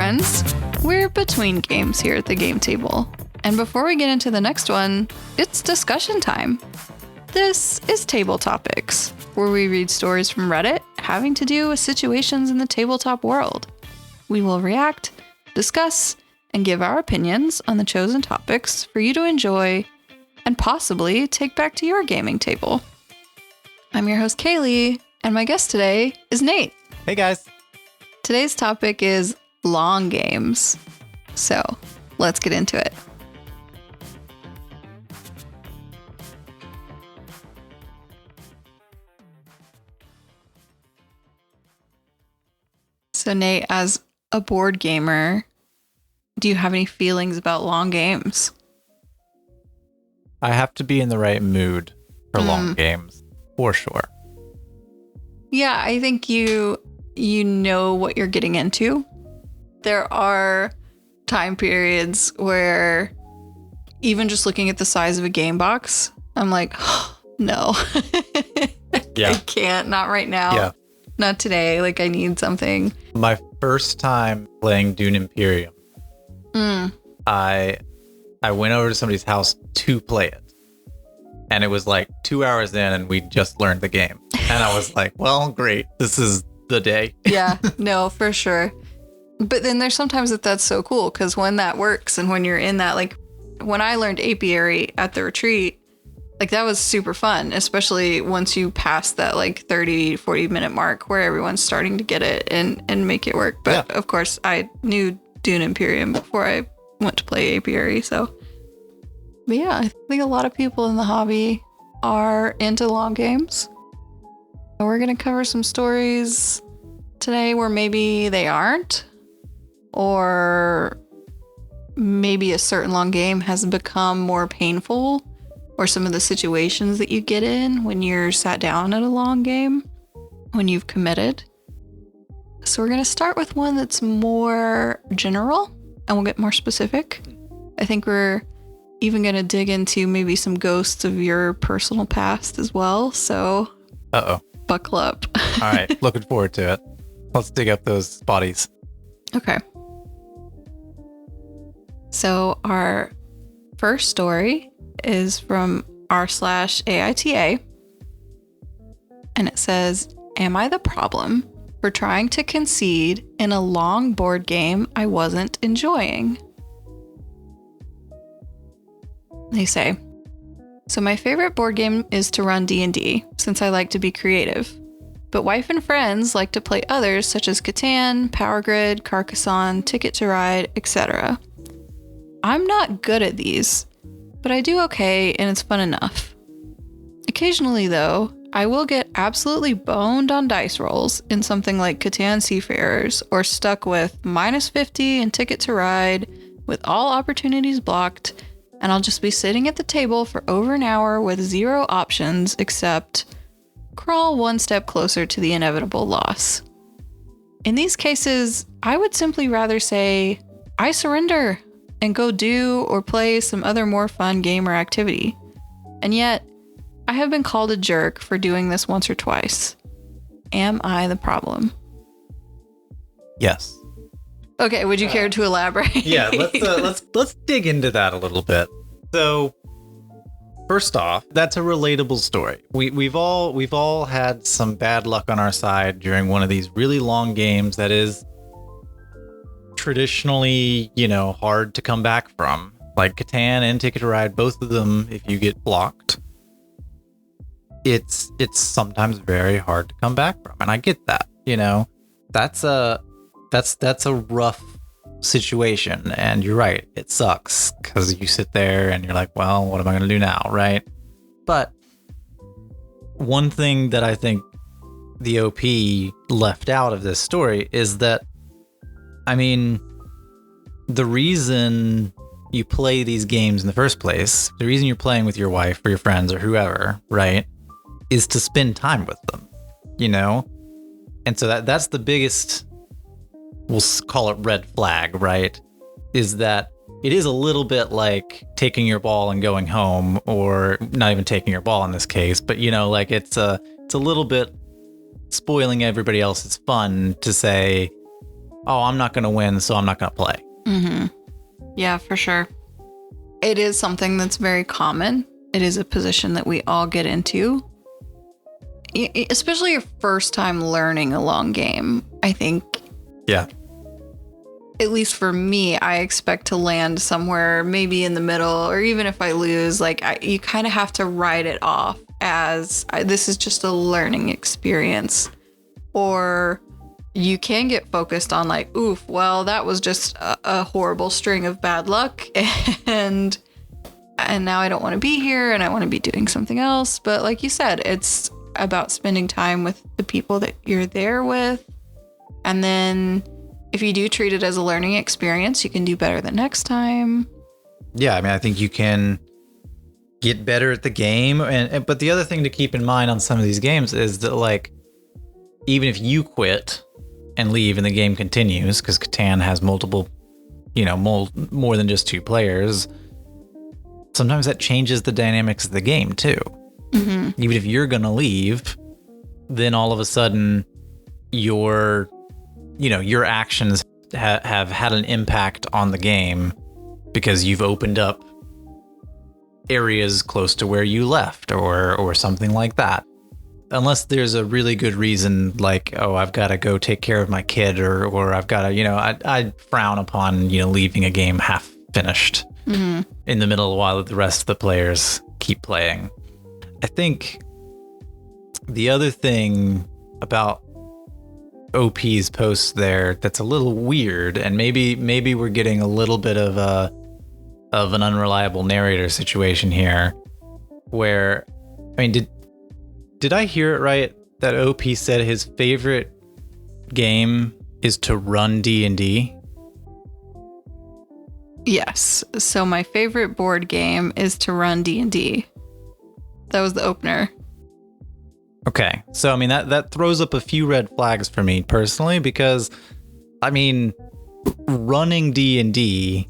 friends. We're between games here at the game table. And before we get into the next one, it's discussion time. This is Table Topics, where we read stories from Reddit having to do with situations in the tabletop world. We will react, discuss, and give our opinions on the chosen topics for you to enjoy and possibly take back to your gaming table. I'm your host, Kalee, and my guest today is Nate. Hey, guys. Today's topic is long games. So, let's get into it. So, Nate, as a board gamer, do you have any feelings about long games? I have to be in the right mood for long games, for sure. Yeah, I think you know what you're getting into. There are time periods where even just looking at the size of a game box, I'm like, oh, no. Yeah. I can't, not right now. Yeah. Not today. Like, I need something. My first time playing Dune Imperium, I went over to somebody's house to play it. And it was like 2 hours in and we just learned the game. And I was like, well, great. This is the day. Yeah, no, for sure. But then there's sometimes that's so cool because when that works and when you're in that, like when I learned apiary at the retreat, like that was super fun, especially once you pass that like 30, 40 minute mark where everyone's starting to get it and make it work. But Of course, I knew Dune Imperium before I went to play apiary. So, but yeah, I think a lot of people in the hobby are into long games. And we're going to cover some stories today where maybe they aren't, or maybe a certain long game has become more painful, or some of the situations that you get in when you're sat down at a long game, when you've committed. So we're going to start with one that's more general, and we'll get more specific. I think we're even going to dig into maybe some ghosts of your personal past as well. So buckle up. All right. Looking forward to it. Let's dig up those bodies. Okay. So our first story is from r/AITA. And it says, "Am I the problem for trying to concede in a long board game I wasn't enjoying?" They say, "So my favorite board game is to run D&D, since I like to be creative. But wife and friends like to play others such as Catan, Power Grid, Carcassonne, Ticket to Ride, etc. I'm not good at these, but I do okay and it's fun enough. Occasionally though, I will get absolutely boned on dice rolls in something like Catan Seafarers, or stuck with -50 and Ticket to Ride with all opportunities blocked, and I'll just be sitting at the table for over an hour with zero options except crawl one step closer to the inevitable loss. In these cases, I would simply rather say, I surrender, and go do or play some other more fun game or activity. And yet, I have been called a jerk for doing this once or twice. Am I the problem?" Yes. Okay, would you care to elaborate? Yeah, let's dig into that a little bit. So, first off, that's a relatable story. We've all had some bad luck on our side during one of these really long games that is traditionally, hard to come back from. Like Catan and Ticket to Ride, both of them, if you get blocked, it's sometimes very hard to come back from. And I get that, that's a rough situation. And you're right, it sucks because you sit there and you're like, well, what am I going to do now? Right. But one thing that I think the OP left out of this story is that, the reason you play these games in the first place, the reason you're playing with your wife or your friends or whoever, right, is to spend time with them, And so that's the biggest, we'll call it red flag, right? Is that it is a little bit like taking your ball and going home, or not even taking your ball in this case, but it's a little bit spoiling everybody else's fun to say, oh, I'm not going to win, so I'm not going to play. Mm-hmm. Yeah, for sure. It is something that's very common. It is a position that we all get into. Especially your first time learning a long game, I think. Yeah. At least for me, I expect to land somewhere maybe in the middle, or even if I lose, like you kind of have to write it off as this is just a learning experience. Or you can get focused on like, oof, well, that was just a horrible string of bad luck, and now I don't want to be here and I want to be doing something else. But like you said, it's about spending time with the people that you're there with. And then if you do treat it as a learning experience, you can do better the next time. Yeah, I mean, I think you can get better at the game. But the other thing to keep in mind on some of these games is that, like, even if you quit and leave and the game continues, because Catan has multiple, more than just 2 players, sometimes that changes the dynamics of the game too. Mm-hmm. Even if you're going to leave, then all of a sudden your actions have had an impact on the game because you've opened up areas close to where you left or something like that. Unless there's a really good reason, like, oh, I've got to go take care of my kid, or I've got to, I frown upon, leaving a game half finished in the middle while the rest of the players keep playing. I think the other thing about OP's posts there that's a little weird, and maybe we're getting a little bit of an unreliable narrator situation here, where, I mean, did I hear it right that OP said his favorite game is to run D&D? Yes. So my favorite board game is to run D&D. That was the opener. Okay. So, I mean, that throws up a few red flags for me personally, because, I mean, running D&D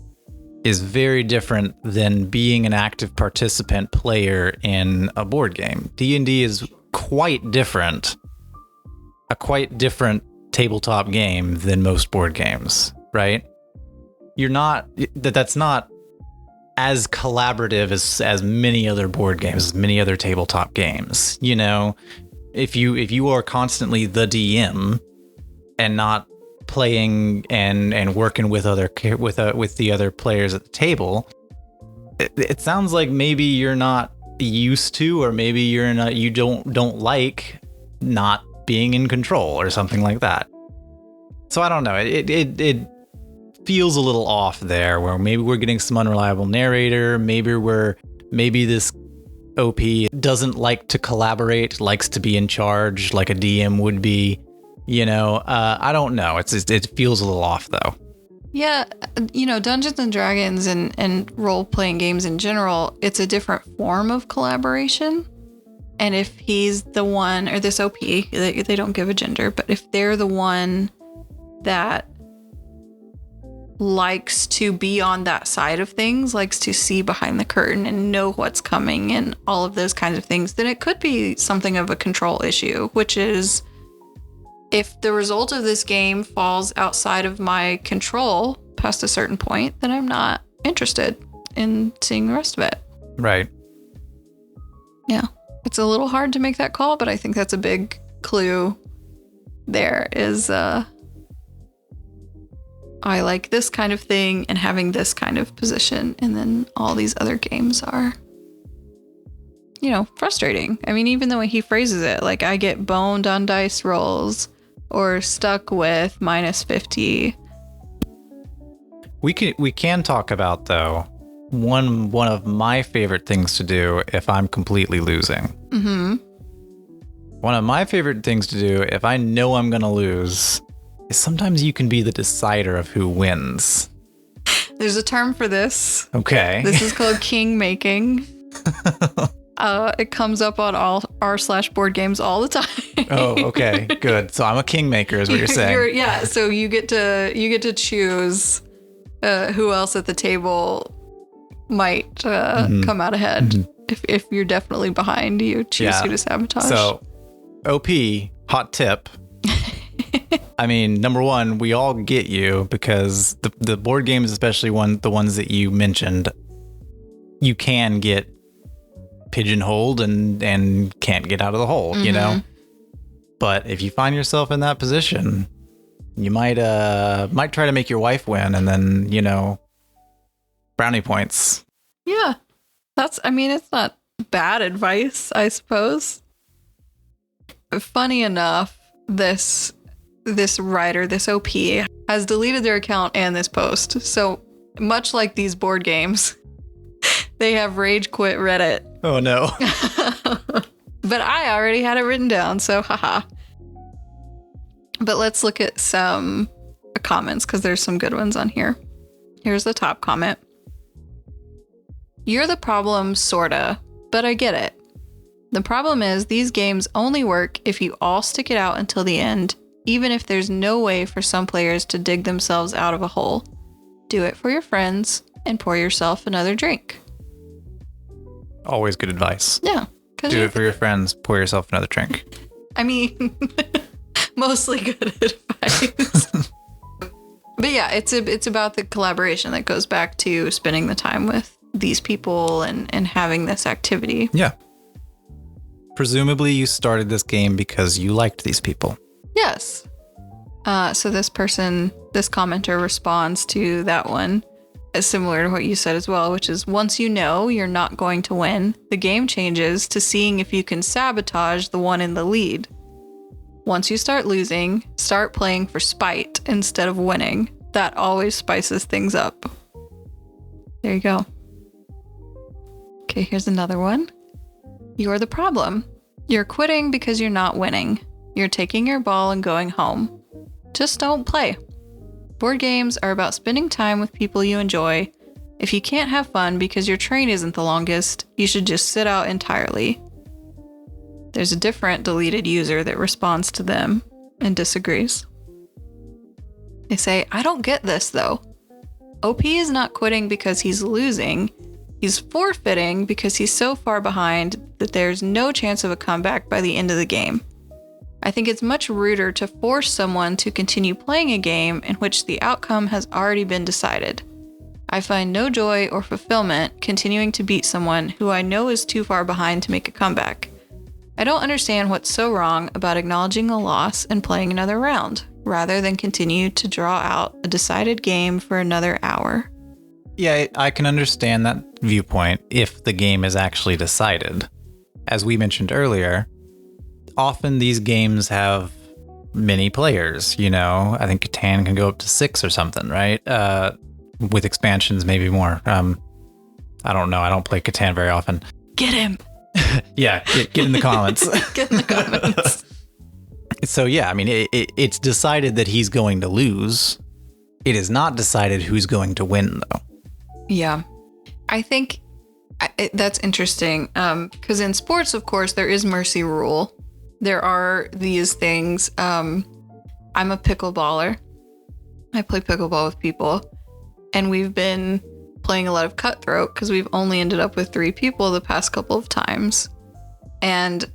is very different than being an active participant player in a board game. D&D is quite different, a quite different tabletop game than most board games, right? That's not as collaborative as many other board games, as many other tabletop games. If you are constantly the DM and not playing and working with the other players at the table, it sounds like maybe you're not used to, or maybe you don't like not being in control or something like that. So I don't know. It feels a little off there, where maybe we're getting some unreliable narrator. Maybe this OP doesn't like to collaborate, likes to be in charge like a DM would be. I don't know. It feels a little off though. Yeah, Dungeons and Dragons and role-playing games in general, it's a different form of collaboration. And if he's the one, or this OP, they don't give a gender, but if they're the one that likes to be on that side of things, likes to see behind the curtain and know what's coming and all of those kinds of things, then it could be something of a control issue, which is, if the result of this game falls outside of my control past a certain point, then I'm not interested in seeing the rest of it. Right. Yeah. It's a little hard to make that call, but I think that's a big clue there is, I like this kind of thing and having this kind of position, and then all these other games are, frustrating. I mean, even the way he phrases it, like, I get boned on dice rolls, or stuck with -50. We can talk about, though, one of my favorite things to do if I'm completely losing. Mm-hmm. One of my favorite things to do if I know I'm gonna lose is sometimes you can be the decider of who wins. There's a term for this. Okay. This is called king making. It comes up on all r/board games all the time. Oh, okay, good. So I'm a kingmaker, is what you're saying. Yeah. So you get to choose who else at the table might come out ahead. Mm-hmm. If you're definitely behind, you choose who to sabotage. So, OP, hot tip: I mean, number one, we all get you because the board games, especially the ones that you mentioned, you can get pigeonholed and can't get out of the hole, you know? But if you find yourself in that position, you might try to make your wife win and then, you know, brownie points. Yeah. It's not bad advice, I suppose. Funny enough, this writer, this OP, has deleted their account and this post. So much like these board games, they have rage quit Reddit. Oh no. But I already had it written down, so haha. But let's look at some comments because there's some good ones on here. Here's the top comment. You're the problem, sorta, but I get it. The problem is these games only work if you all stick it out until the end, even if there's no way for some players to dig themselves out of a hole. Do it for your friends and pour yourself another drink. Always good advice. Yeah. Do it for your friends, pour yourself another drink. I mean, mostly good advice. But yeah, it's about the collaboration that goes back to spending the time with these people and having this activity. Yeah. Presumably you started this game because you liked these people. Yes. So this commenter responds to that one as similar to what you said as well, which is once you know you're not going to win, the game changes to seeing if you can sabotage the one in the lead. Once you start losing, start playing for spite instead of winning. That always spices things up. There you go. Okay, here's another one. You're the problem. You're quitting because you're not winning. You're taking your ball and going home. Just don't play. Board games are about spending time with people you enjoy. If you can't have fun because your train isn't the longest, you should just sit out entirely. There's a different deleted user that responds to them and disagrees. They say, I don't get this though. OP is not quitting because he's losing. He's forfeiting because he's so far behind that there's no chance of a comeback by the end of the game. I think it's much ruder to force someone to continue playing a game in which the outcome has already been decided. I find no joy or fulfillment continuing to beat someone who I know is too far behind to make a comeback. I don't understand what's so wrong about acknowledging a loss and playing another round, rather than continue to draw out a decided game for another hour. Yeah, I can understand that viewpoint if the game is actually decided. As we mentioned earlier, often these games have many players, you know? I think Catan can go up to 6 or something, right? With expansions, maybe more. I don't know. I don't play Catan very often. Get him! Yeah, get in the comments. Get in the comments. So yeah, I mean, it's decided that he's going to lose. It is not decided who's going to win, though. Yeah. I think that's interesting. Because in sports, of course, there is mercy rule. There are these things. I'm a pickleballer. I play pickleball with people. And we've been playing a lot of cutthroat because we've only ended up with 3 people the past couple of times. And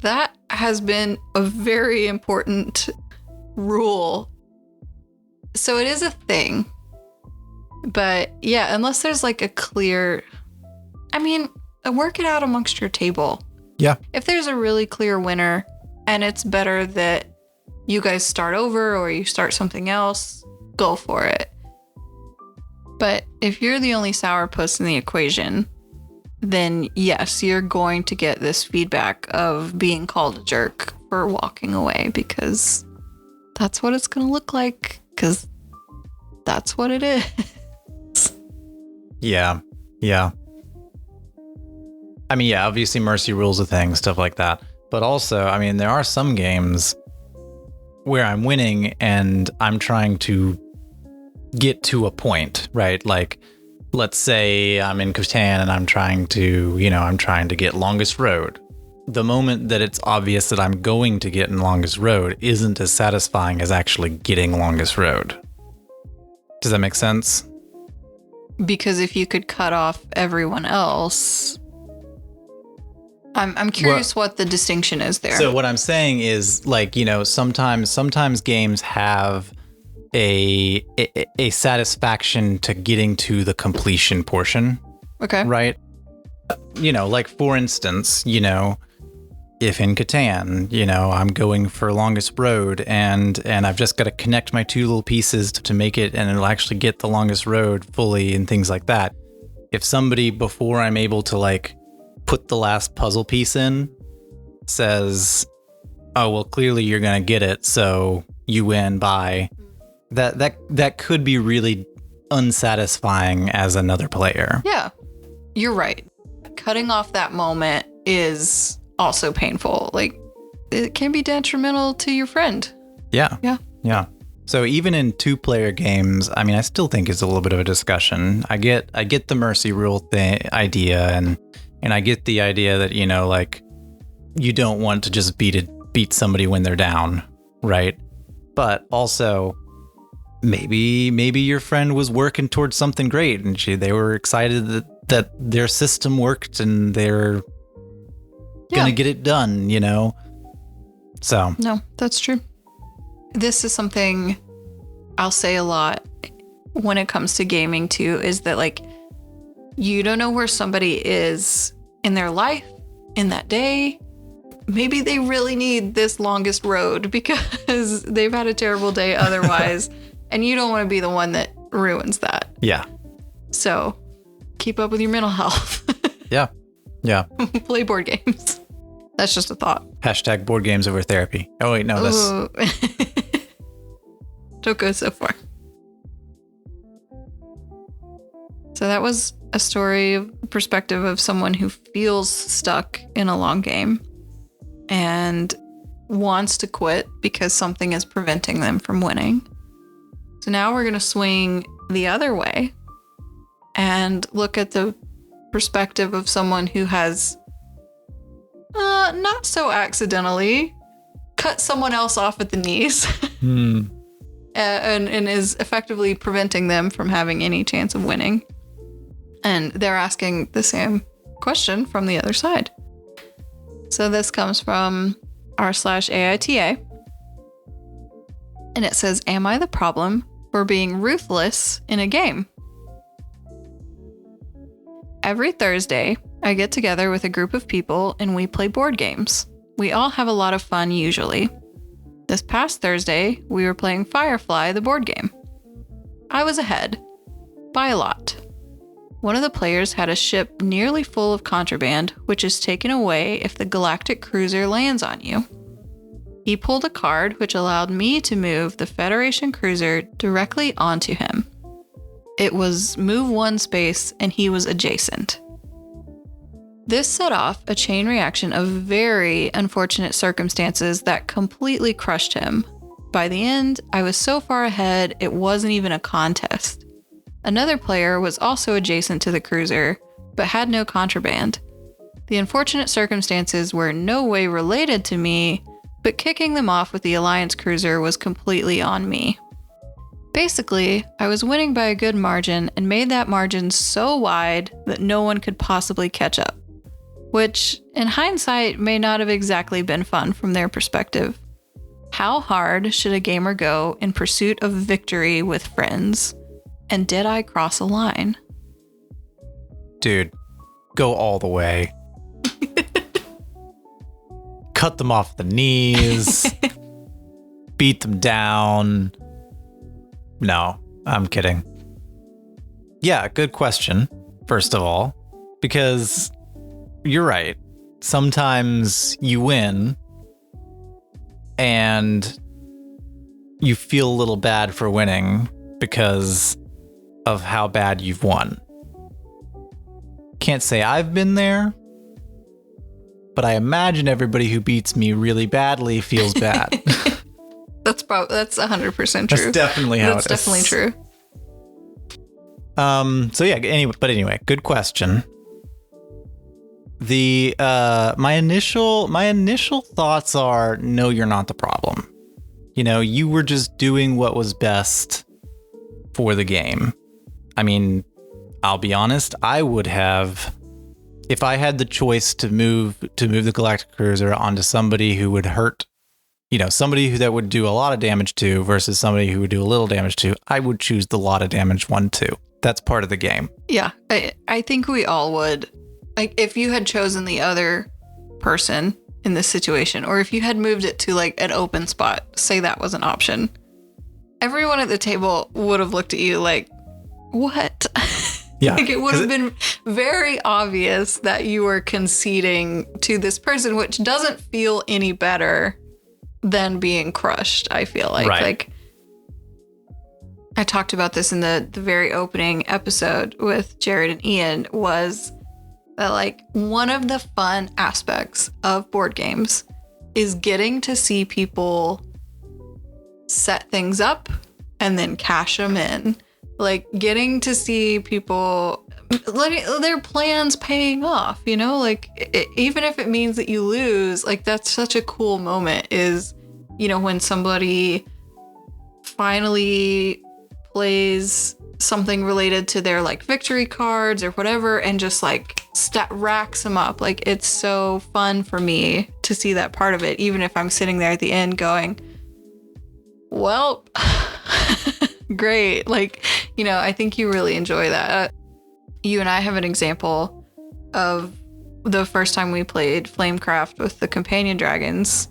that has been a very important rule. So it is a thing. But yeah, unless there's like a clear, work it out amongst your table. Yeah. If there's a really clear winner and it's better that you guys start over or you start something else, go for it. But if you're the only sourpuss in the equation, then yes, you're going to get this feedback of being called a jerk for walking away because that's what it's going to look like because that's what it is. Yeah. Yeah. Obviously mercy rules a thing, stuff like that. But also, there are some games where I'm winning and I'm trying to get to a point, right? Like, let's say I'm in Catan and I'm trying to get longest road. The moment that it's obvious that I'm going to get in longest road isn't as satisfying as actually getting longest road. Does that make sense? Because if you could cut off everyone else, I'm curious what the distinction is there. So what I'm saying is, like, you know, sometimes games have a satisfaction to getting to the completion portion. Okay. Right? You know, like, for instance, you know, if in Catan, you know, I'm going for longest road and I've just got to connect my two little pieces to make it, and it'll actually get the longest road fully and things like that. If somebody, before I'm able to, like, put the last puzzle piece in, says, oh, well, clearly you're going to get it, so you win by... That could be really unsatisfying as another player. Yeah, you're right. Cutting off that moment is also painful. Like, it can be detrimental to your friend. Yeah. Yeah. Yeah. So even in 2-player games, I mean, I still think it's a little bit of a discussion. I get the mercy rule idea, and I get the idea that, you know, like, you don't want to just beat somebody when they're down, right? But also, maybe your friend was working towards something great, and they were excited that their system worked, and they're gonna get it done, you know? So. No, that's true. This is something I'll say a lot when it comes to gaming too, is that, like, you don't know where somebody is in their life in that day. Maybe they really need this longest road because they've had a terrible day otherwise, and you don't want to be the one that ruins that. Yeah. So keep up with your mental health. Yeah. Yeah. Play board games. That's just a thought. # board games over therapy. Oh, wait, no, that's... Don't go so far. So that was a story, perspective of someone who feels stuck in a long game and wants to quit because something is preventing them from winning. So now we're going to swing the other way and look at the perspective of someone who has not so accidentally cut someone else off at the knees and is effectively preventing them from having any chance of winning. And they're asking the same question from the other side. So this comes from r/AITA. And it says, am I the problem for being ruthless in a game? Every Thursday, I get together with a group of people and we play board games. We all have a lot of fun usually. This past Thursday, we were playing Firefly, the board game. I was ahead. By a lot. One of the players had a ship nearly full of contraband, which is taken away if the galactic cruiser lands on you. He pulled a card which allowed me to move the Federation cruiser directly onto him. It was move 1 space and he was adjacent. This set off a chain reaction of very unfortunate circumstances that completely crushed him. By the end, I was so far ahead it wasn't even a contest. Another player was also adjacent to the cruiser, but had no contraband. The unfortunate circumstances were in no way related to me, but kicking them off with the Alliance cruiser was completely on me. Basically, I was winning by a good margin and made that margin so wide that no one could possibly catch up. Which, in hindsight, may not have exactly been fun from their perspective. How hard should a gamer go in pursuit of victory with friends? And did I cross a line? Dude, go all the way. Cut them off the knees. Beat them down. No, I'm kidding. Yeah, good question, first of all, because you're right. Sometimes you win and you feel a little bad for winning because of how bad you've won. Can't say I've been there, but I imagine everybody who beats me really badly feels bad. That's 100% true. That's definitely how it is. That's definitely true. So yeah, anyway, good question. The my initial thoughts are, no, you're not the problem. You know, you were just doing what was best for the game. I mean, I'll be honest, I would have if I had the choice to move the Galactic Cruiser onto somebody who would hurt, somebody that would do a lot of damage to versus somebody who would do a little damage to, I would choose the lot of damage one too. That's part of the game. Yeah, I think we all would. Like, if you had chosen the other person in this situation, or if you had moved it to like an open spot, say that was an option, everyone at the table would have looked at you like, what? Yeah. Like, it would have been very obvious that you were conceding to this person, which doesn't feel any better than being crushed, I feel like. Right. Like, I talked about this in the very opening episode with Jared and Ian, was that like one of the fun aspects of board games is getting to see people set things up and then cash them in. Like, getting to see people, their plans paying off, like even if it means that you lose, like that's such a cool moment is, when somebody finally plays something related to their like victory cards or whatever and just like racks them up. Like, it's so fun for me to see that part of it, even if I'm sitting there at the end going, well, great. Like, I think you really enjoy that. You and I have an example of the first time we played Flamecraft with the companion dragons.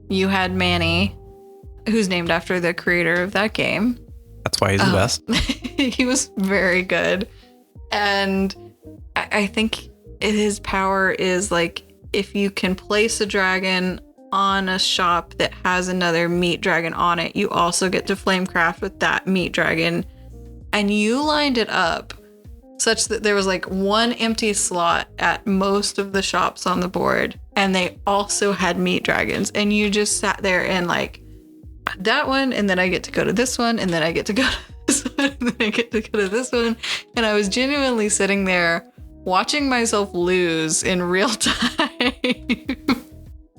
You had Manny, who's named after the creator of that game. That's why he's the best. He was very good. And I think his power is like, if you can place a dragon on a shop that has another meat dragon on it, you also get to Flamecraft with that meat dragon. And you lined it up such that there was like one empty slot at most of the shops on the board, and they also had meat dragons. And you just sat there and like, that one, and then I get to go to this one, and then I get to go to this one, and then I get to go to this one. And I was genuinely sitting there watching myself lose in real time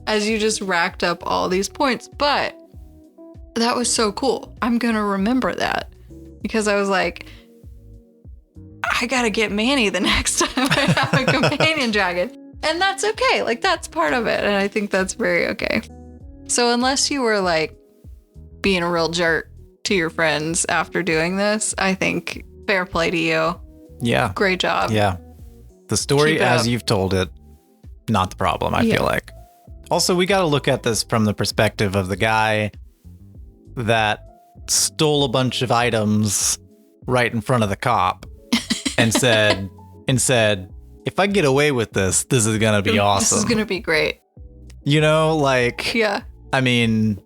as you just racked up all these points. But that was so cool. I'm gonna remember that, because I was like, I gotta get Manny the next time I have a companion dragon. And that's okay. Like, that's part of it. And I think that's very okay. So unless you were like being a real jerk to your friends after doing this, I think fair play to you. Yeah. Great job. Yeah. The story as you've told it, not the problem, I feel like. Also, we got to look at this from the perspective of the guy that stole a bunch of items right in front of the cop and said, if I get away with this is going to be awesome. This is going to be great. Like, yeah. I mean,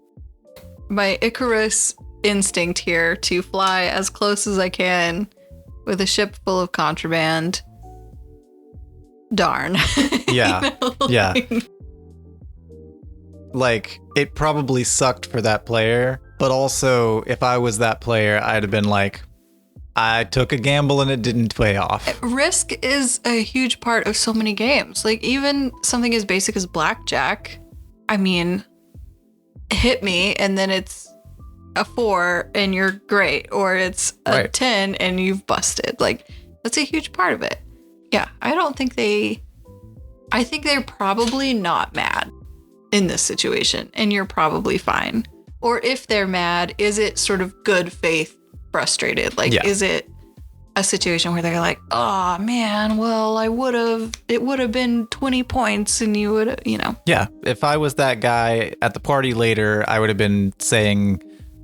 my Icarus instinct here to fly as close as I can with a ship full of contraband. Darn. Yeah. Yeah. Like, it probably sucked for that player, but also if I was that player, I'd have been like, I took a gamble and it didn't pay off. Risk is a huge part of so many games. Like, even something as basic as blackjack. I mean, hit me and then it's a 4 and you're great, or it's a 10 and you've busted. Like, that's a huge part of it. Yeah, I think they're probably not mad in this situation, and you're probably fine. Or if they're mad, is it sort of good faith frustrated? Like, is it a situation where they're like, oh man, well, it would have been 20 points and you would, Yeah, if I was that guy at the party later, I would have been saying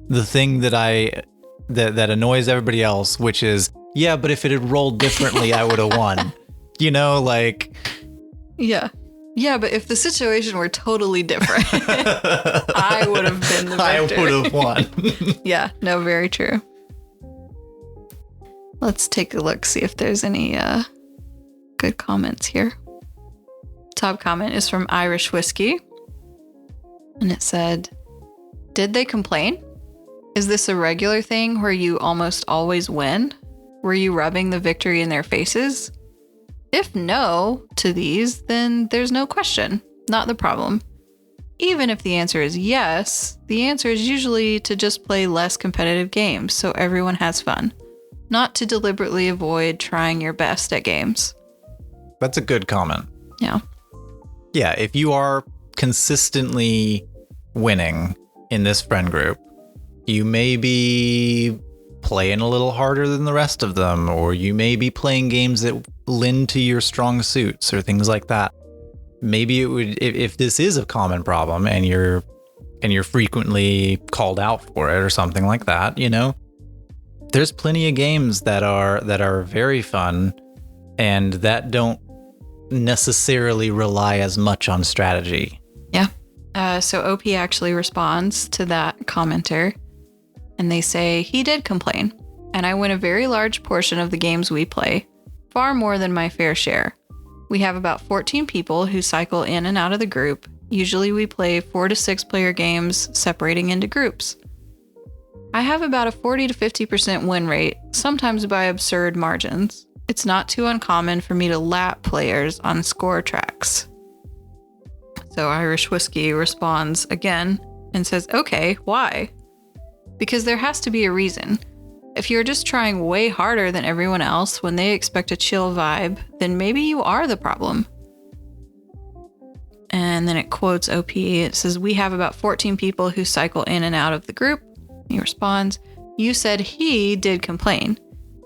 the thing that annoys everybody else, which is, yeah, but if it had rolled differently, I would have won. Like... Yeah. Yeah, but if the situation were totally different, I would have been the victor. I would have won. Yeah, no, very true. Let's take a look, see if there's any good comments here. Top comment is from Irish Whiskey. And it said, did they complain? Is this a regular thing where you almost always win? Were you rubbing the victory in their faces? If no to these, then there's no question, not the problem. Even if the answer is yes, the answer is usually to just play less competitive games so everyone has fun, not to deliberately avoid trying your best at games. That's a good comment. Yeah. Yeah, if you are consistently winning in this friend group, you may be playing a little harder than the rest of them, or you may be playing games that lend to your strong suits or things like that. Maybe it would, if this is a common problem and you're frequently called out for it or something like that, you know, there's plenty of games that are very fun and that don't necessarily rely as much on strategy. Yeah. So OP actually responds to that commenter, and they say, he did complain, and I win a very large portion of the games we play, far more than my fair share. We have about 14 people who cycle in and out of the group. Usually we play 4 to 6 player games, separating into groups. I have about a 40 to 50% win rate, sometimes by absurd margins. It's not too uncommon for me to lap players on score tracks. So Irish Whiskey responds again and says, okay, why? Because there has to be a reason. If you're just trying way harder than everyone else when they expect a chill vibe, then maybe you are the problem. And then it quotes OP. It says, we have about 14 people who cycle in and out of the group. He responds, you said he did complain.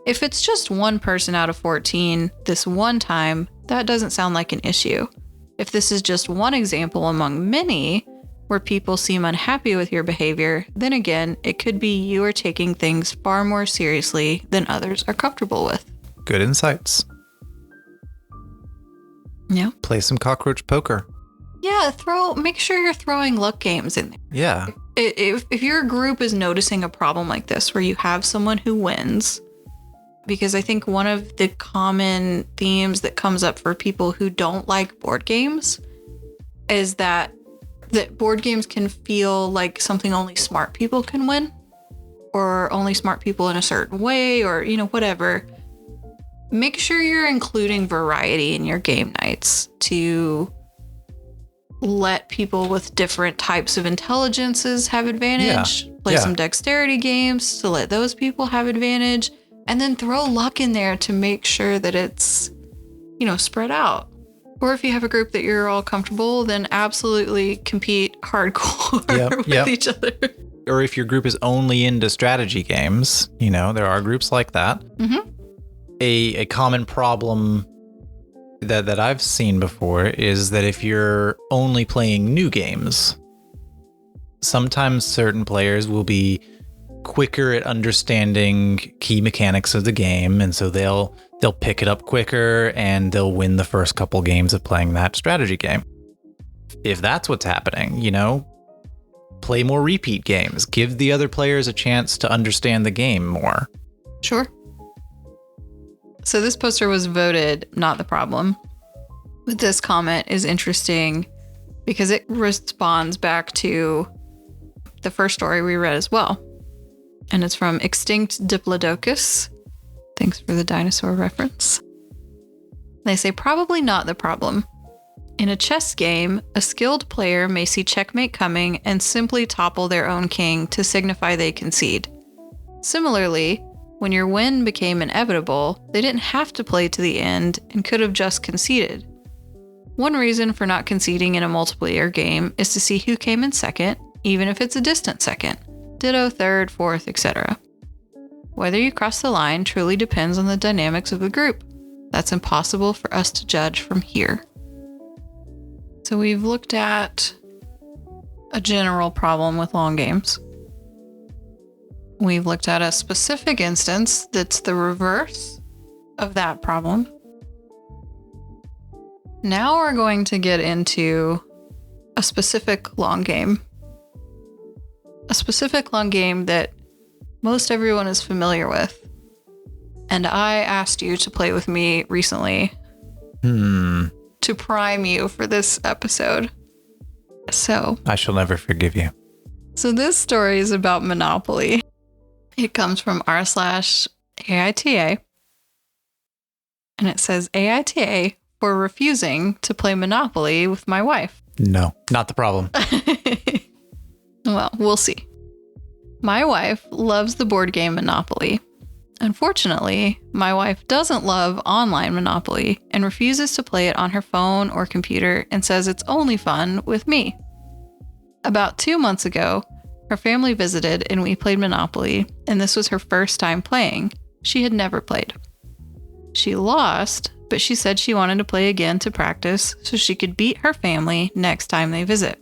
If it's just one person out of 14 this one time, that doesn't sound like an issue. If this is just one example among many where people seem unhappy with your behavior, then again, it could be you are taking things far more seriously than others are comfortable with. Good insights. Yeah. Play some cockroach poker. Yeah, make sure you're throwing luck games in there. Yeah. If your group is noticing a problem like this where you have someone who wins, because I think one of the common themes that comes up for people who don't like board games is that board games can feel like something only smart people can win, or only smart people in a certain way, or, you know, whatever. Make sure you're including variety in your game nights to let people with different types of intelligences have advantage. Yeah. Play some dexterity games to let those people have advantage, and then throw luck in there to make sure that it's, you know, spread out. Or if you have a group that you're all comfortable, then absolutely compete hardcore with each other. Or if your group is only into strategy games, you know, there are groups like that. Mm-hmm. A common problem that I've seen before is that if you're only playing new games, sometimes certain players will be quicker at understanding key mechanics of the game, and so they'll pick it up quicker and they'll win the first couple games of playing that strategy game. If that's what's happening, you know, play more repeat games. Give the other players a chance to understand the game more. Sure. So this poster was voted not the problem. But this comment is interesting because it responds back to the first story we read as well. And it's from Extinct Diplodocus. Thanks for the dinosaur reference. They say, probably not the problem. In a chess game, a skilled player may see checkmate coming and simply topple their own king to signify they concede. Similarly, when your win became inevitable, they didn't have to play to the end and could have just conceded. One reason for not conceding in a multiplayer game is to see who came in second, even if it's a distant second. Ditto third, fourth, etc. Whether you cross the line truly depends on the dynamics of the group. That's impossible for us to judge from here. So we've looked at a general problem with long games. We've looked at a specific instance that's the reverse of that problem. Now we're going to get into a specific long game. A specific long game that most everyone is familiar with. And I asked you to play with me recently. To prime you for this episode. So I shall never forgive you. So this story is about Monopoly. It comes from r/AITA. And it says AITA for refusing to play Monopoly with my wife. No, not the problem. Well, we'll see. My wife loves the board game Monopoly. Unfortunately, my wife doesn't love online Monopoly and refuses to play it on her phone or computer and says it's only fun with me. About 2 months ago, her family visited and we played Monopoly, and this was her first time playing. She had never played. She lost, but she said she wanted to play again to practice so she could beat her family next time they visit.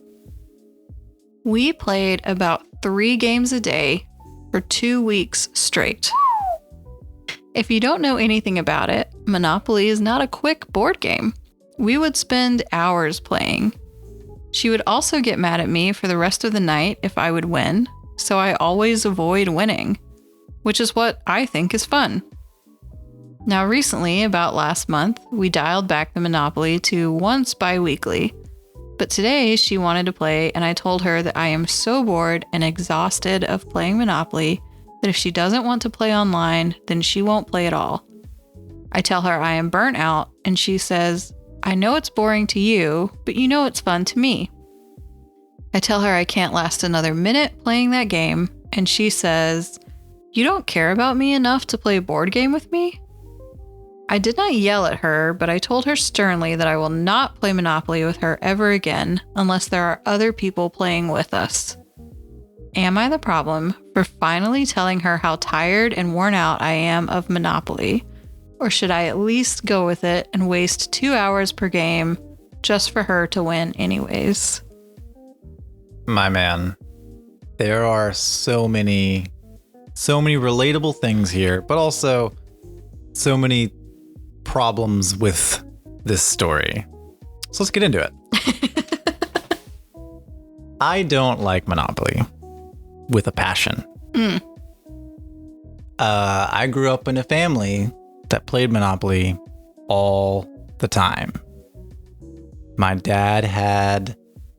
We played about 3 games a day for 2 weeks straight. If you don't know anything about it, Monopoly is not a quick board game. We would spend hours playing. She would also get mad at me for the rest of the night if I would win, so I always avoid winning, which is what I think is fun. Now recently, about last month, we dialed back the Monopoly to once bi-weekly, but today she wanted to play and I told her that I am so bored and exhausted of playing Monopoly that if she doesn't want to play online, then she won't play at all. I tell her I am burnt out, and she says, I know it's boring to you, but you know it's fun to me. I tell her I can't last another minute playing that game, and she says, you don't care about me enough to play a board game with me? I did not yell at her, but I told her sternly that I will not play Monopoly with her ever again unless there are other people playing with us. Am I the problem for finally telling her how tired and worn out I am of Monopoly? Or should I at least go with it and waste 2 hours per game just for her to win anyways? My man, there are so many relatable things here, but also so many problems with this story. So let's get into it. I don't like Monopoly. With a passion. I grew up in a family that played Monopoly all the time. My dad had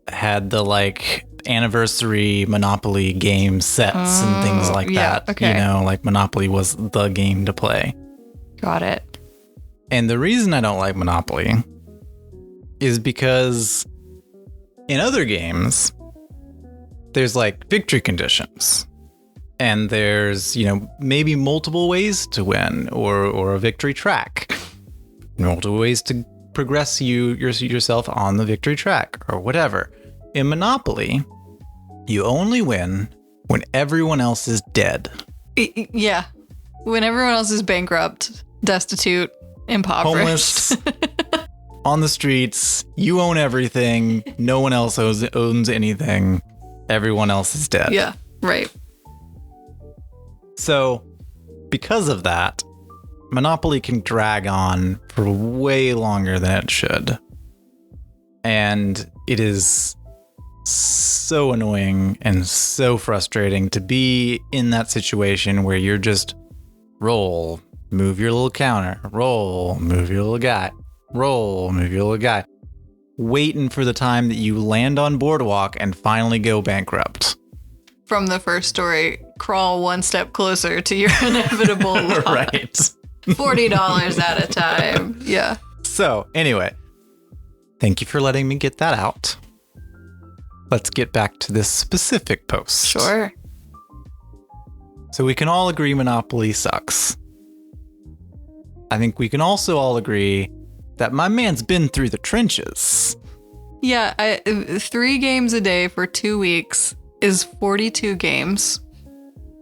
the anniversary Monopoly game sets and things like that. Okay. You know, like Monopoly was the game to play. Got it. And the reason I don't like Monopoly is because in other games, there's victory conditions and there's, maybe multiple ways to win or a victory track, multiple ways to progress yourself on the victory track or whatever. In Monopoly, you only win when everyone else is dead. Yeah. When everyone else is bankrupt, destitute, impoverished. Homeless, on the streets, you own everything. No one else owns anything. Everyone else is dead. Yeah, right. So, because of that, Monopoly can drag on for way longer than it should. And it is so annoying and so frustrating to be in that situation where you're just roll, move your little counter, roll, move your little guy, roll, move your little guy. Waiting for the time that you land on Boardwalk and finally go bankrupt. From the first story, crawl one step closer to your inevitable loss. Right. $40 at a time. Yeah. So, anyway, thank you for letting me get that out. Let's get back to this specific post. Sure. So we can all agree Monopoly sucks. I think we can also all agree that my man's been through the trenches. Yeah, 3 games a day for 2 weeks is 42 games.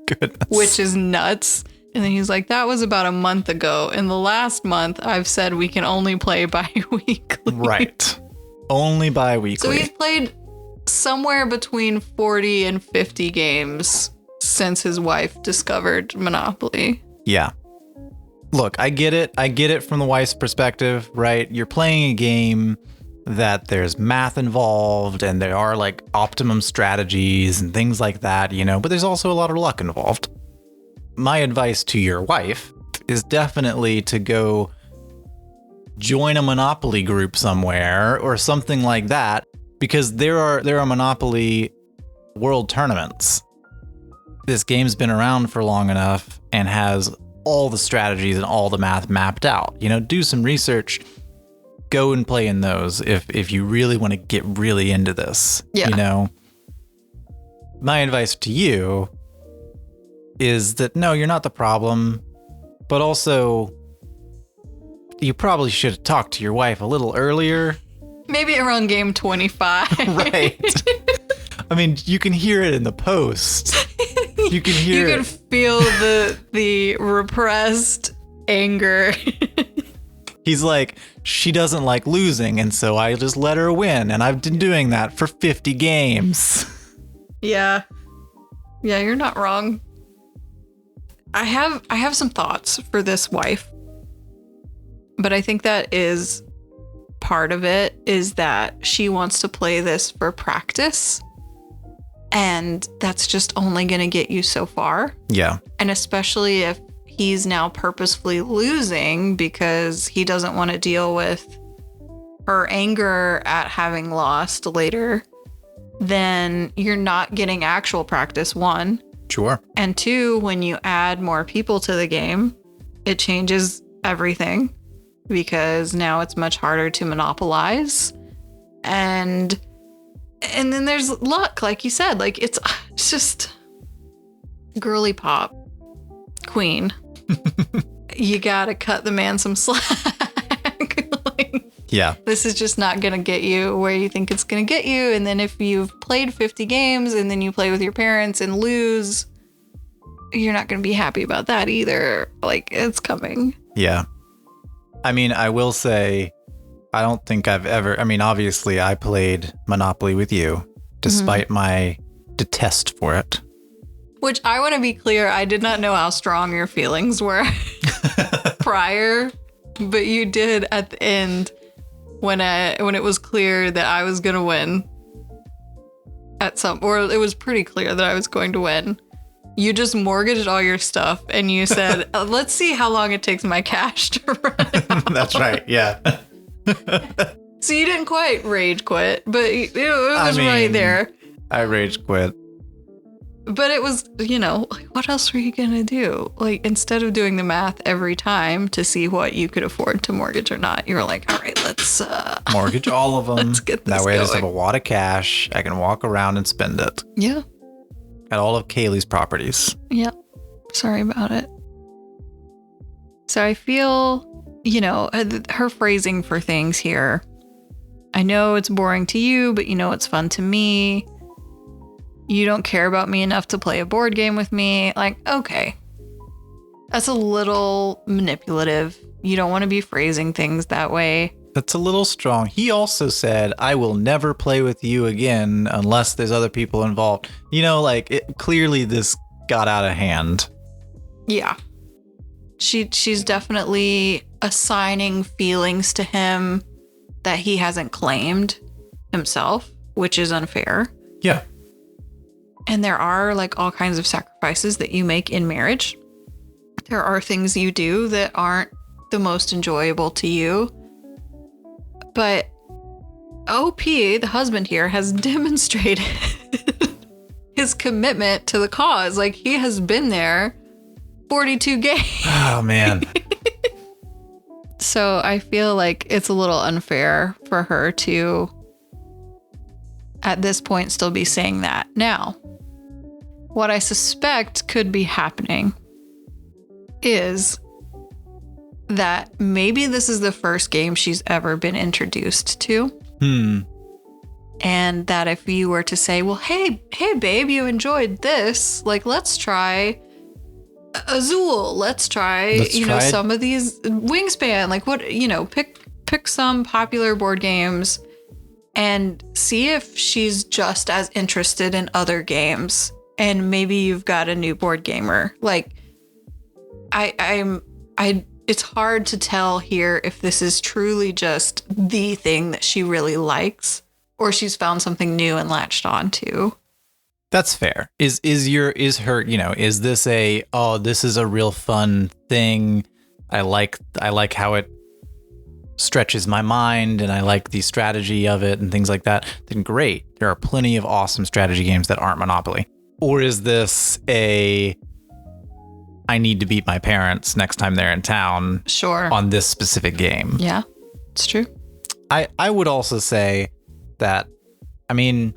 Goodness. Which is nuts. And then he's like, that was about a month ago. In the last month, I've said we can only play bi-weekly. Right. Only bi-weekly. So he's played somewhere between 40 and 50 games since his wife discovered Monopoly. Yeah. Look, I get it. I get it from the wife's perspective, right? You're playing a game that there's math involved and there are optimum strategies and things like that, but there's also a lot of luck involved. My advice to your wife is definitely to go join a Monopoly group somewhere or something like that, because there are Monopoly world tournaments. This game's been around for long enough and has all the strategies and all the math mapped out. Do some research, go and play in those if you really want to get really into this. Yeah. My advice to you is that no, you're not the problem. But also, you probably should have talked to your wife a little earlier. Maybe around game 25. Right. I mean, you can hear it in the post. You can hear You can feel the repressed anger. He's like, she doesn't like losing, and so I just let her win, and I've been doing that for 50 games. Yeah. Yeah, you're not wrong. I have some thoughts for this wife. But I think that is part of it, is that she wants to play this for practice. And that's just only going to get you so far. Yeah. And especially if he's now purposefully losing because he doesn't want to deal with her anger at having lost later, then you're not getting actual practice, one. Sure. And two, when you add more people to the game, it changes everything because now it's much harder to monopolize. And then there's luck, like you said. Like, it's just girly pop queen. You gotta cut the man some slack. Like, yeah. This is just not gonna get you where you think it's gonna get you. And then if you've played 50 games and then you play with your parents and lose, you're not gonna be happy about that either. Like, it's coming. Yeah. I mean, I will say, I don't think I've ever, I mean, obviously I played Monopoly with you, despite my detest for it. Which, I want to be clear, I did not know how strong your feelings were prior, but you did at the end when it was clear that I was going to win or it was pretty clear that I was going to win. You just mortgaged all your stuff and you said, let's see how long it takes my cash to run out. That's right. Yeah. So you didn't quite rage quit, but it was right there. I rage quit. But it was, like, what else were you going to do? Like, instead of doing the math every time to see what you could afford to mortgage or not, you were like, all right, let's mortgage all of them. Let's get this that way going. I just have a wad of cash. I can walk around and spend it. Yeah. At all of Kalee's properties. Yeah. Sorry about it. So I feel, her phrasing for things here. I know it's boring to you, but it's fun to me. You don't care about me enough to play a board game with me. Like, okay. That's a little manipulative. You don't want to be phrasing things that way. That's a little strong. He also said, I will never play with you again unless there's other people involved. Clearly this got out of hand. Yeah. She's definitely assigning feelings to him that he hasn't claimed himself, which is unfair. Yeah. And there are all kinds of sacrifices that you make in marriage. There are things you do that aren't the most enjoyable to you. But OP, the husband here, has demonstrated his commitment to the cause. Like, he has been there 42 games. Oh, man. So I feel like it's a little unfair for her to, at this point, still be saying that. Now, what I suspect could be happening is that maybe this is the first game she's ever been introduced to. And that if you were to say, well, hey, babe, you enjoyed this. Like, let's try Azul. Let's try, some of these Wingspan. Like, what, pick some popular board games and see if she's just as interested in other games. And maybe you've got a new board gamer. Like, it's hard to tell here if this is truly just the thing that she really likes or she's found something new and latched on to. That's fair. Is this this is a real fun thing. I like how it stretches my mind and I like the strategy of it and things like that. Then great. There are plenty of awesome strategy games that aren't Monopoly. Or is this I need to beat my parents next time they're in town? Sure. On this specific game. Yeah, it's true. I would also say that, I mean,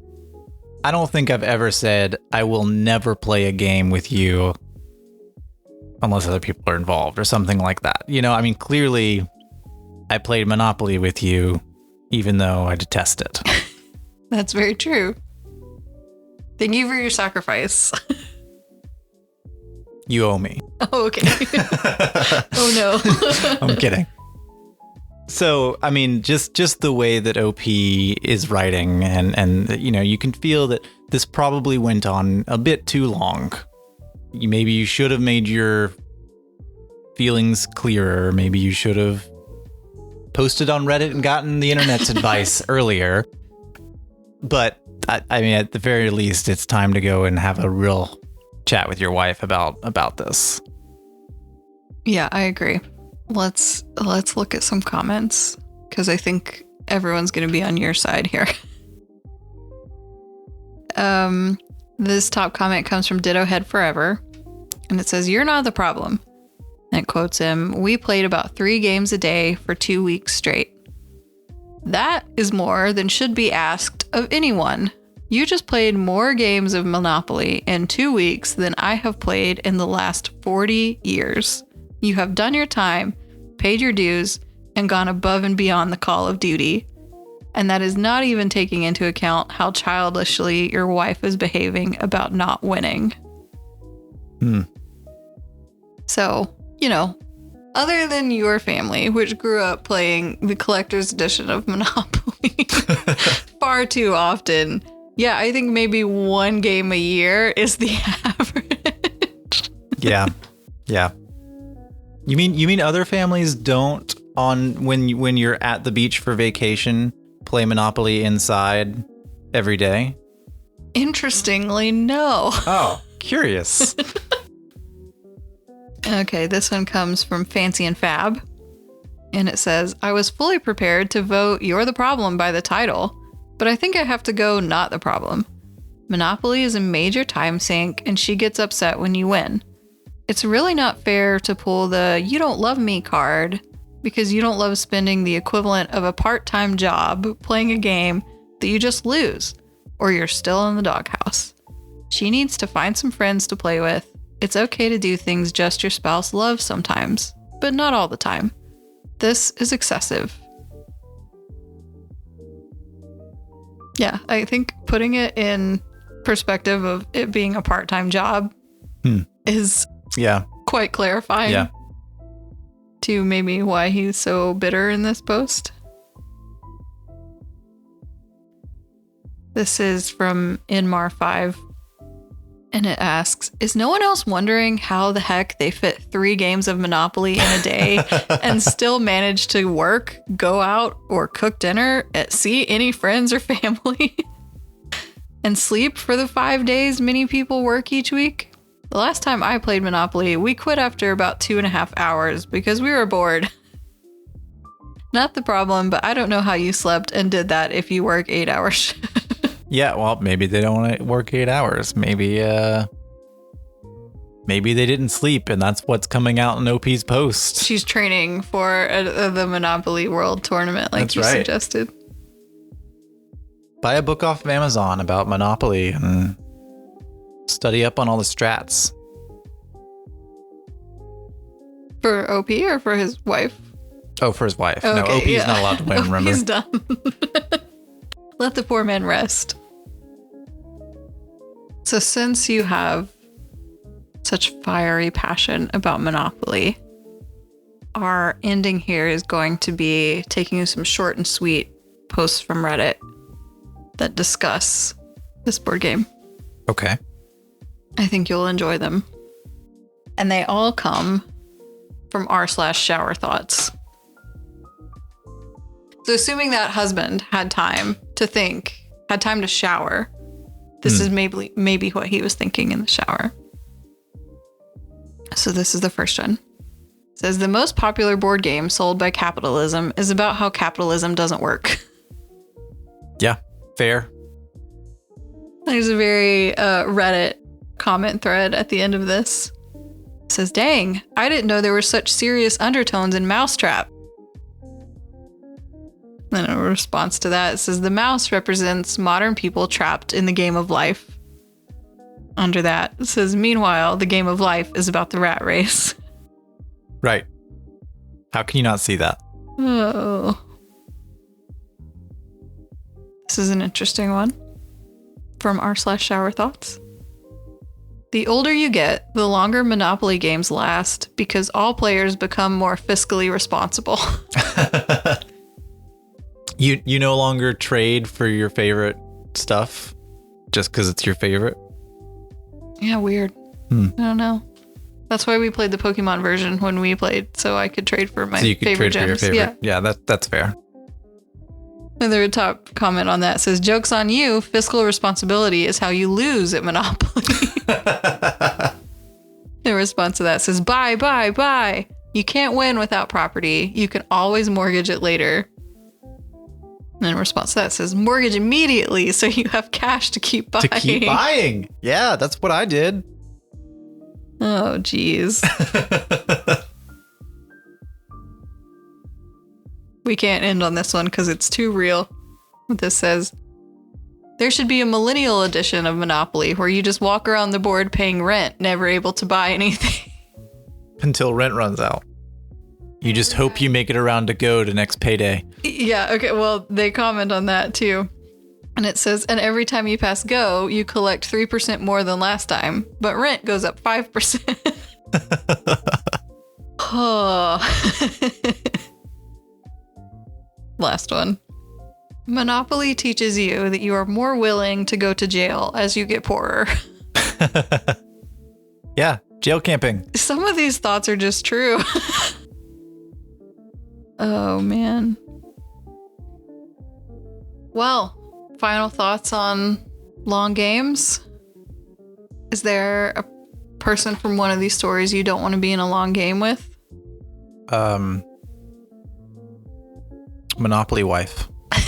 I don't think I've ever said I will never play a game with you unless other people are involved or something like that. You know, I mean, clearly I played Monopoly with you, even though I detest it. That's very true. Thank you for your sacrifice. You owe me. Oh, okay. Oh, no. I'm kidding. So, I mean, just the way that OP is writing and you know, you can feel that this probably went on a bit too long. Maybe you should have made your feelings clearer. Maybe you should have posted on Reddit and gotten the internet's advice earlier. But, I mean, at the very least, it's time to go and have a real chat with your wife about this. Yeah, I agree. Let's look at some comments, because I think everyone's going to be on your side here. This top comment comes from Ditto Head Forever, and it says, "You're not the problem." And it quotes him, "We played about 3 games a day for 2 weeks straight. That is more than should be asked of anyone. You just played more games of Monopoly in 2 weeks than I have played in the last 40 years. You have done your time, paid your dues, and gone above and beyond the call of duty. And that is not even taking into account how childishly your wife is behaving about not winning." So, you know, other than your family, which grew up playing the collector's edition of Monopoly far too often, yeah, I think maybe 1 game a year is the average. Yeah. You mean other families don't, on when you're at the beach for vacation, play Monopoly inside every day? Interestingly, no. Oh, curious. Okay, this one comes from Fancy and Fab. And it says, "I was fully prepared to vote 'You're the problem' by the title, but I think I have to go not the problem. Monopoly is a major time sink, and she gets upset when you win. It's really not fair to pull the 'you don't love me' card because you don't love spending the equivalent of a part-time job playing a game that you just lose, or you're still in the doghouse. She needs to find some friends to play with. It's okay to do things just your spouse loves sometimes, but not all the time. This is excessive." Yeah, I think putting it in perspective of it being a part-time job is quite clarifying to maybe why he's so bitter in this post. This is from Inmar5, and it asks, "Is no one else wondering how the heck they fit 3 games of Monopoly in a day and still manage to work, go out, or cook dinner, see any friends or family, and sleep for the 5 days many people work each week? The last time I played Monopoly, we quit after about 2.5 hours because we were bored. Not the problem, but I don't know how you slept and did that if you work 8 hours." Yeah, well, maybe they don't want to work 8 hours. Maybe they didn't sleep, and that's what's coming out in OP's post. She's training for the Monopoly World Tournament, like you suggested. Buy a book off of Amazon about Monopoly and study up on all the strats. For OP or for his wife? Oh, for his wife. Okay, no, OP's not allowed to win, remember? He's done. Let the poor man rest. So since you have such fiery passion about Monopoly, our ending here is going to be taking you some short and sweet posts from Reddit that discuss this board game. Okay. I think you'll enjoy them. And they all come from r/shower thoughts. So assuming that husband had time to think, had time to shower, this is maybe what he was thinking in the shower. So this is the first one. It says, "The most popular board game sold by capitalism is about how capitalism doesn't work." Yeah, fair. There's a very Reddit comment thread at the end of this. It says, "Dang, I didn't know there were such serious undertones in Mousetrap." Then in response to that, it says, "The mouse represents modern people trapped in the game of life." under that. It says, meanwhile, the game of life is about the rat race. Right. How can you not see that? Oh. This is an interesting one from r/shower thoughts. The older you get, the longer Monopoly games last because all players become more fiscally responsible. You no longer trade for your favorite stuff just because it's your favorite? Yeah, weird. I don't know. That's why we played the Pokemon version when we played, so I could trade for my favorite gems. Yeah, that's fair. And the top comment on that says, joke's on you, fiscal responsibility is how you lose at Monopoly. The response to that says, buy. You can't win without property. You can always mortgage it later. And in response to that says, mortgage immediately so you have cash to keep buying. To keep buying. Yeah, that's what I did. Oh, geez. We can't end on this one because it's too real. This says, there should be a millennial edition of Monopoly where you just walk around the board paying rent, never able to buy anything. Until rent runs out. You just hope you make it around to go to next payday. Yeah, okay, well, they comment on that too. And it says, and every time you pass go, you collect 3% more than last time, but rent goes up 5%. Oh. Last one. Monopoly teaches you that you are more willing to go to jail as you get poorer. Yeah, jail camping. Some of these thoughts are just true. Oh, man. Well, final thoughts on long games? Is there a person from one of these stories you don't want to be in a long game with? Monopoly wife. I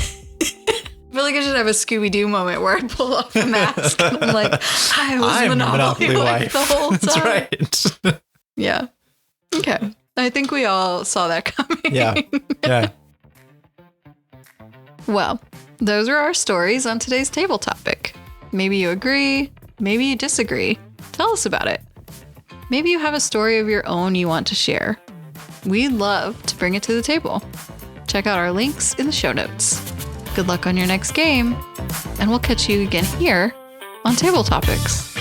feel like I should have a Scooby-Doo moment where I pull off the mask and I'm like, I'm Monopoly wife the whole time. That's right. Yeah. Okay. I think we all saw that coming. Yeah. Well, those are our stories on today's table topic. Maybe you agree, maybe you disagree. Tell us about it. Maybe you have a story of your own you want to share. We'd love to bring it to the table. Check out our links in the show notes. Good luck on your next game, and we'll catch you again here on Table Topics.